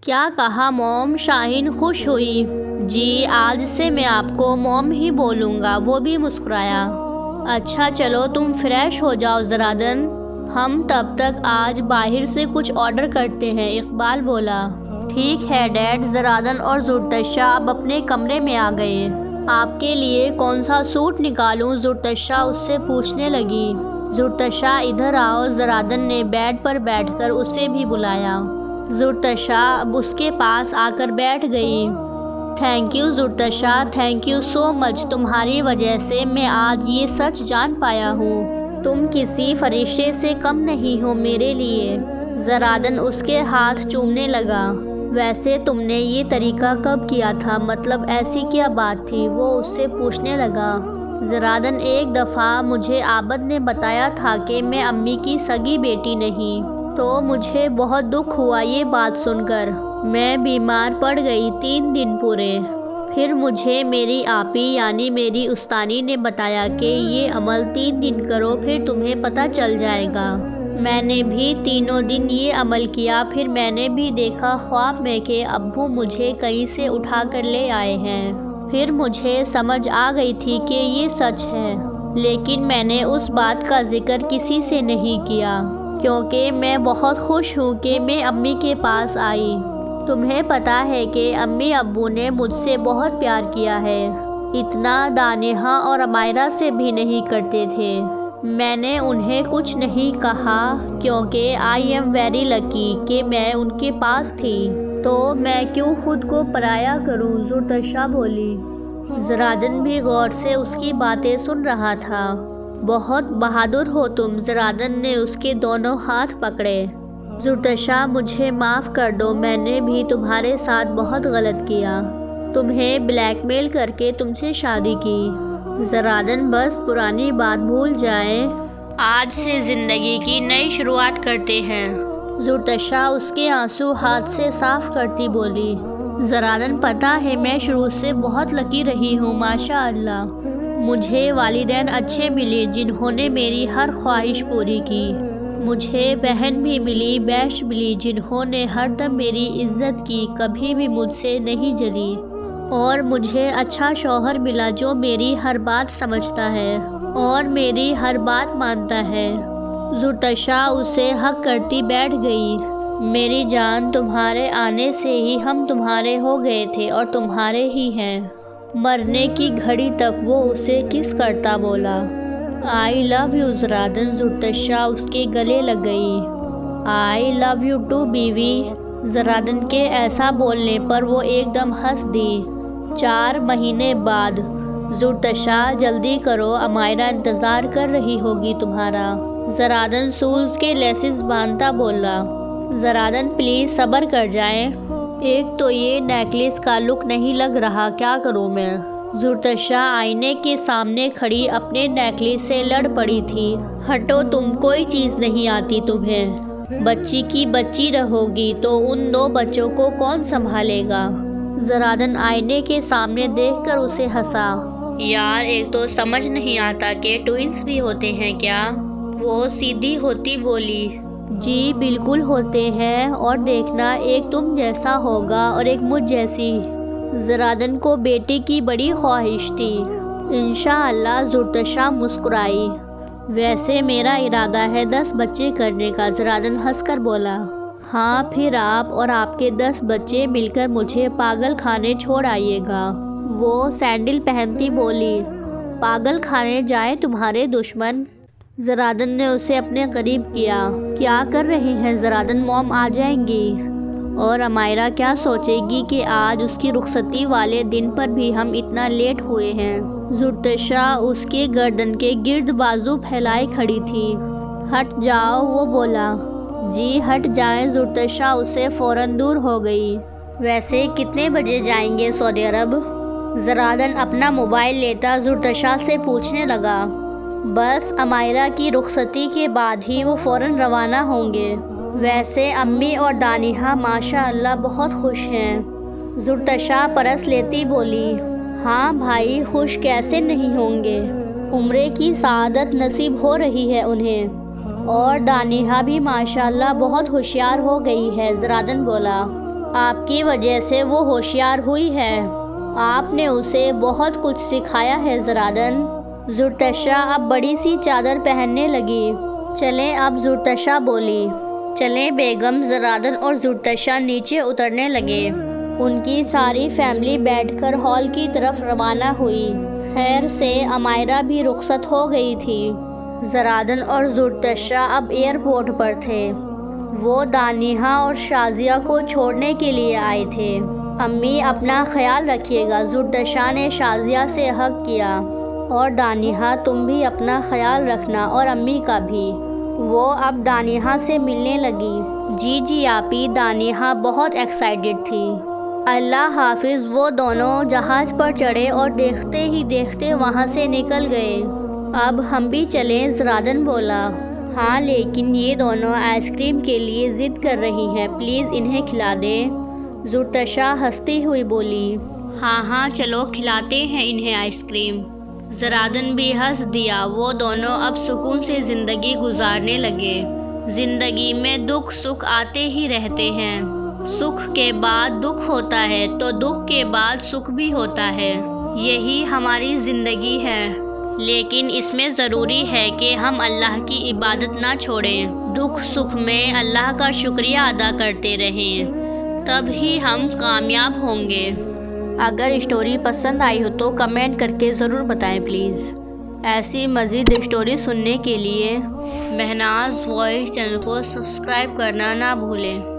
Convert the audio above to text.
کیا کہا موم؟ شاہین خوش ہوئی۔ جی آج سے میں آپ کو موم ہی بولوں گا۔ وہ بھی مسکرایا۔ اچھا چلو تم فریش ہو جاؤ زرادن، ہم تب تک آج باہر سے کچھ آرڈر کرتے ہیں، اقبال بولا۔ ٹھیک ہے ڈیڈ۔ زرادن اور زرتشا اب اپنے کمرے میں آ گئے۔ آپ کے لیے کون سا سوٹ نکالوں؟ زرتشا اس سے پوچھنے لگی۔ زرتشا ادھر آؤ۔ زرادن نے بیڈ پر بیٹھ کر اسے بھی بلایا۔ زرتشا اب اس کے پاس آ کر بیٹھ گئی۔ Thank you Zartasha, thank you so much, تمہاری وجہ سے میں آج یہ سچ جان پایا ہوں۔ تم کسی فرشتے سے کم نہیں ہو میرے لیے۔ زرادن اس کے ہاتھ چومنے لگا۔ ویسے تم نے یہ طریقہ کب کیا تھا؟ مطلب ایسی کیا بات تھی؟ وہ اس سے پوچھنے لگا۔ زرادن ایک دفعہ مجھے عابد نے بتایا تھا کہ میں امی کی سگی بیٹی نہیں، تو مجھے بہت دکھ ہوا یہ بات سن کر۔ میں بیمار پڑ گئی 3 دن پورے۔ پھر مجھے میری آپی یعنی میری استانی نے بتایا کہ یہ عمل 3 دن کرو پھر تمہیں پتہ چل جائے گا۔ میں نے بھی تینوں دن یہ عمل کیا۔ پھر میں نے بھی دیکھا خواب میں کہ ابو مجھے کہیں سے اٹھا کر لے آئے ہیں۔ پھر مجھے سمجھ آ گئی تھی کہ یہ سچ ہے، لیکن میں نے اس بات کا ذکر کسی سے نہیں کیا کیونکہ میں بہت خوش ہوں کہ میں امی کے پاس آئی۔ تمہیں پتہ ہے کہ امی ابو نے مجھ سے بہت پیار کیا ہے، اتنا دانیہ اور امائرہ سے بھی نہیں کرتے تھے۔ میں نے انہیں کچھ نہیں کہا کیونکہ آئی ایم ویری لکی کہ میں ان کے پاس تھی، تو میں کیوں خود کو پرایا کروں؟ زرتشا بولی۔ زرادن بھی غور سے اس کی باتیں سن رہا تھا۔ بہت بہادر ہو تم۔ زرادن نے اس کے دونوں ہاتھ پکڑے۔ زرتشا مجھے معاف کر دو، میں نے بھی تمہارے ساتھ بہت غلط کیا، تمہیں بلیک میل کر کے تم سے شادی کی۔ زرادن بس پرانی بات بھول جائیں، آج سے زندگی کی نئی شروعات کرتے ہیں۔ زرتشا اس کے آنسو ہاتھ سے صاف کرتی بولی۔ زرادن پتہ ہے میں شروع سے بہت لکی رہی ہوں، ماشاء اللہ مجھے والدین اچھے ملے جنہوں نے میری ہر خواہش پوری کی۔ مجھے بہن بھی ملی، بیش ملی جنہوں نے ہر دم میری عزت کی، کبھی بھی مجھ سے نہیں جلی۔ اور مجھے اچھا شوہر ملا جو میری ہر بات سمجھتا ہے اور میری ہر بات مانتا ہے۔ زرتشا اسے حق کرتی بیٹھ گئی۔ میری جان، تمہارے آنے سے ہی ہم تمہارے ہو گئے تھے اور تمہارے ہی ہیں۔ مرنے کی گھڑی تک وہ اسے کس کرتا بولا۔ آئی لو یو زرادن۔ زرتشا اس کے گلے لگ گئی۔ آئی لو یو ٹو بیوی۔ زرادن کے ایسا بولنے پر وہ ایک دم ہنس دی۔ 4 مہینے بعد۔ زرتشا جلدی کرو، امائرہ انتظار کر رہی ہوگی تمہارا۔ زرادن شوز کے لیسز باندھتا بولا۔ زرادن پلیز صبر کر جائیں، ایک تو یہ نیکلس کا لک نہیں لگ رہا، کیا کروں میں؟ زرتشا آئینے کے سامنے کھڑی اپنے نیکلس سے لڑ پڑی تھی۔ ہٹو تم، کوئی چیز نہیں آتی تمہیں، بچی کی بچی رہو گی تو ان 2 بچوں کو کون سنبھالے گا؟ زرادن آئینے کے سامنے دیکھ کر اسے ہنسا۔ یار ایک تو سمجھ نہیں آتا کہ ٹوئنس بھی ہوتے ہیں کیا؟ وہ سیدھی ہوتی بولی۔ جی بالکل ہوتے ہیں، اور دیکھنا ایک تم جیسا ہوگا اور ایک مجھ جیسی۔ زرادن کو بیٹی کی بڑی خواہش تھی۔ انشاءاللہ۔ زرتشا مسکرائی۔ ویسے میرا ارادہ ہے 10 بچے کرنے کا، زرادن ہنس کر بولا۔ ہاں پھر آپ اور آپ کے 10 بچے مل کر مجھے پاگل خانے چھوڑ آئیے گا۔ وہ سینڈل پہنتی بولی۔ پاگل خانے جائیں تمہارے دشمن۔ زرادن نے اسے اپنے قریب کیا۔ کیا کر رہے ہیں زرادن؟ موم آ جائیں گی اور امائرہ کیا سوچے گی کہ آج اس کی رخصتی والے دن پر بھی ہم اتنا لیٹ ہوئے ہیں۔ زرتشا اس کے گردن کے گرد بازو پھیلائے کھڑی تھی۔ ہٹ جاؤ، وہ بولا۔ جی ہٹ جائیں۔ زرتشا اسے فوراً دور ہو گئی۔ ویسے کتنے بجے جائیں گے سعودی عرب؟ زرادن اپنا موبائل لیتا زرتشا سے پوچھنے لگا۔ بس امائرہ کی رخصتی کے بعد ہی وہ فوراً روانہ ہوں گے۔ ویسے امی اور دانیہ ماشاء اللہ بہت خوش ہیں۔ زرتشا پرس لیتی بولی۔ ہاں بھائی، خوش کیسے نہیں ہوں گے، عمرے کی سعادت نصیب ہو رہی ہے انہیں، اور دانیہ بھی ماشاء اللہ بہت ہوشیار ہو گئی ہے۔ زرادن بولا۔ آپ کی وجہ سے وہ ہوشیار ہوئی ہے، آپ نے اسے بہت کچھ سکھایا ہے زرادن۔ زرتشا اب بڑی سی چادر پہننے لگی۔ چلیں اب زرتشا بولی۔ چلیں بیگم، زرادن اور زرتشا نیچے اترنے لگے۔ ان کی ساری فیملی بیٹھ کر ہال کی طرف روانہ ہوئی۔ خیر سے امائرا بھی رخصت ہو گئی تھی۔ زرادن اور زرتشا اب ایئرپورٹ پر تھے۔ وہ دانیہ اور شازیہ کو چھوڑنے کے لیے آئے تھے۔ امی اپنا خیال رکھیے گا، زرتشا نے شازیہ سے حق کیا، اور دانیہ تم بھی اپنا خیال رکھنا اور امی کا بھی۔ وہ اب دانیہ سے ملنے لگی۔ جی آپی، دانیہ بہت ایکسائٹڈ تھی۔ اللہ حافظ۔ وہ دونوں جہاز پر چڑھے اور دیکھتے ہی دیکھتے وہاں سے نکل گئے۔ اب ہم بھی چلیں، زرادن بولا۔ ہاں لیکن یہ دونوں آئس کریم کے لیے ضد کر رہی ہیں، پلیز انہیں کھلا دیں۔ زرتشا ہنستی ہوئی بولی۔ ہاں چلو کھلاتے ہیں انہیں آئس کریم۔ زرادن بھی ہنس دیا۔ وہ دونوں اب سکون سے زندگی گزارنے لگے۔ زندگی میں دکھ سکھ آتے ہی رہتے ہیں، سکھ کے بعد دکھ ہوتا ہے تو دکھ کے بعد سکھ بھی ہوتا ہے، یہی ہماری زندگی ہے۔ لیکن اس میں ضروری ہے کہ ہم اللہ کی عبادت نہ چھوڑیں، دکھ سکھ میں اللہ کا شکریہ ادا کرتے رہیں، تب ہی ہم کامیاب ہوں گے۔ اگر اسٹوری پسند آئی ہو تو کمنٹ کر کے ضرور بتائیں پلیز۔ ایسی مزید اسٹوری سننے کے لیے مہناز وائس چینل کو سبسکرائب کرنا نہ بھولیں۔